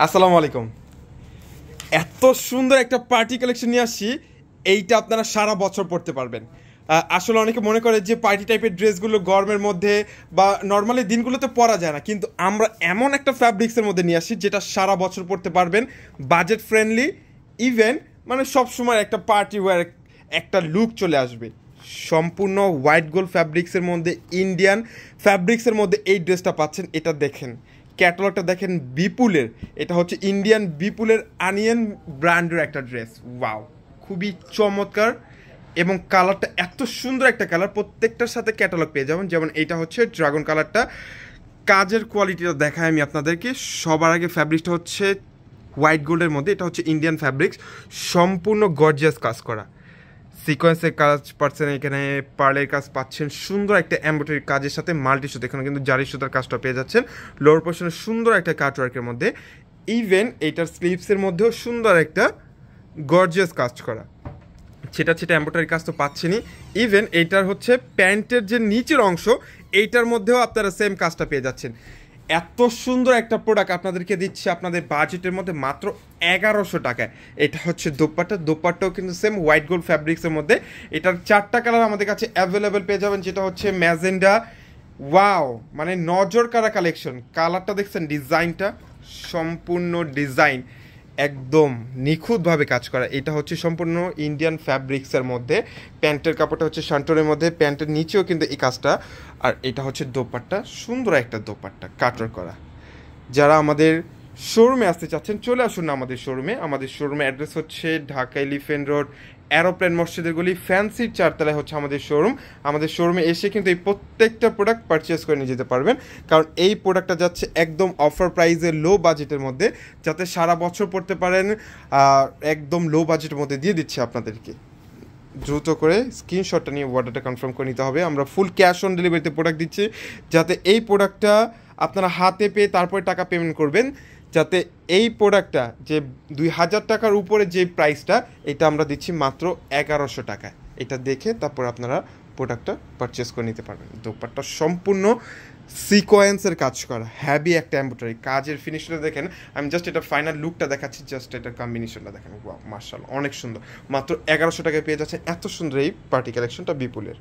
আসসালামু আলাইকুম। এত সুন্দর একটা পার্টি কালেকশন নিয়ে আসছি, এইটা আপনারা সারা বছর পরতে পারবেন। আসলে অনেকে মনে করে যে পার্টি টাইপের ড্রেসগুলো গরমের মধ্যে বা নর্মালি দিনগুলোতে পরা যায় না, কিন্তু আমরা এমন একটা ফ্যাব্রিক্সের মধ্যে নিয়ে আসি যেটা সারা বছর পরতে পারবেন, বাজেট ফ্রেন্ডলি, ইভেন মানে সবসময় একটা পার্টি ওয়্যার একটা লুক চলে আসবে। সম্পূর্ণ হোয়াইট গোল্ড ফ্যাব্রিক্সের মধ্যে, ইন্ডিয়ান ফ্যাব্রিক্সের মধ্যে এই ড্রেসটা পাচ্ছেন। এটা দেখেন, ক্যাটালগটা দেখেন বিপুলের। এটা হচ্ছে ইন্ডিয়ান বিপুলের আনিয়ন ব্র্যান্ডের একটা ড্রেস। ওয়াও, খুবই চমৎকার এবং কালারটা এত সুন্দর একটা কালার। প্রত্যেকটার সাথে ক্যাটালগ পেয়ে যাবেন। যেমন এটা হচ্ছে ড্রাগন কালারটা। কাজের কোয়ালিটিটা দেখায় আমি আপনাদেরকে। সবার আগে ফ্যাব্রিক্সটা হচ্ছে হোয়াইট গোল্ডের মধ্যে। এটা হচ্ছে ইন্ডিয়ান ফ্যাব্রিক্স, সম্পূর্ণ গর্জিয়াস কাজ করা। সিকোয়েন্সের কাজ পাচ্ছেন, এখানে পার্লের কাজ পাচ্ছেন, সুন্দর একটা এমব্রয়ডারি কাজের সাথে মাল্টি সুতো, এখানে কিন্তু জারি সুতার কাজটা পেয়ে যাচ্ছেন। লোয়ার পোর্শনে সুন্দর একটা কাটওয়ার্কের মধ্যে, ইভেন এইটার স্লিভসের মধ্যেও সুন্দর একটা গর্জিয়াস কাজ করা। সেটা এমব্রয়ডারি কাজ তো পাচ্ছেনই। ইভেন এইটার হচ্ছে প্যান্টের যে নিচের অংশ, এইটার মধ্যেও আপনারা সেম কাজটা পেয়ে যাচ্ছেন। এত সুন্দর একটা প্রোডাক্ট আপনাদেরকে দিচ্ছে আপনাদের বাজেটের মধ্যে মাত্র 1100 টাকায়। এটা হচ্ছে দোপাট্টাও কিন্তু সেম হোয়াইট গোল্ড ফ্যাব্রিক্সের মধ্যে। এটার 4টা কালার আমাদের কাছে অ্যাভেলেবেল পেয়ে যাবেন, যেটা হচ্ছে ম্যাজেন্ডা। ওয়াও, মানে নজর কাড়া কালেকশন। কালারটা দেখছেন, ডিজাইনটা সম্পূর্ণ ডিজাইন একদম নিখুঁতভাবে কাজ করা। এটা হচ্ছে সম্পূর্ণ ইন্ডিয়ান ফ্যাব্রিক্সের মধ্যে। প্যান্টের কাপড়টা হচ্ছে শান্টনের মধ্যে, প্যান্টের নিচেও কিন্তু এই কাজটা। আর এটা হচ্ছে দোপাট্টা, সুন্দর একটা দোপাট্টা কাটর করা। যারা আমাদের শোরুমে আসতে চাচ্ছেন চলে আসুন না আমাদের শোরুমে। আমাদের শোরুমে অ্যাড্রেস হচ্ছে ঢাকা এলিফ্যান্ট রোড, অ্যারোপ্লেন মসজিদের গলি, ফ্যান্সির 4তলায় হচ্ছে আমাদের শোরুম। আমাদের শোরুমে এসে কিন্তু এই প্রত্যেকটা প্রোডাক্ট পারচেস করে নিয়ে যেতে পারবেন, কারণ এই প্রোডাক্টটা যাচ্ছে একদম অফার প্রাইসে, লো বাজেটের মধ্যে, যাতে সারা বছর পড়তে পারেন। একদম লো বাজেটের মধ্যে দিয়ে দিচ্ছি আপনাদেরকে। দ্রুত করে স্ক্রিনশটটা নিয়ে অর্ডারটা কনফার্ম করে নিতে হবে। আমরা ফুল ক্যাশ অন ডেলিভারিতে প্রোডাক্ট দিচ্ছি, যাতে এই প্রোডাক্টটা আপনারা হাতে পেয়ে তারপরে টাকা পেমেন্ট করবেন, যাতে এই প্রোডাক্টটা যে 2000 টাকার উপরে যে প্রাইসটা, এটা আমরা দিচ্ছি মাত্র 1100 টাকায়। এটা দেখে তারপর আপনারা প্রোডাক্টটা পারচেস করে নিতে পারবেন। দোপাট্টা সম্পূর্ণ সিকোয়েন্সের কাজ করা, হ্যাভি একটা এমব্রয়ডারি কাজের ফিনিশটা দেখেন। আমি জাস্ট এটা ফাইনাল লুকটা দেখাচ্ছি, জাস্ট এটার কম্বিনেশনটা দেখেন। ওয়াও, মার্শাল, অনেক সুন্দর। মাত্র 1100 টাকায় পেয়ে যাচ্ছেন এত সুন্দর এই পার্টি কালেকশনটা বিপুলের।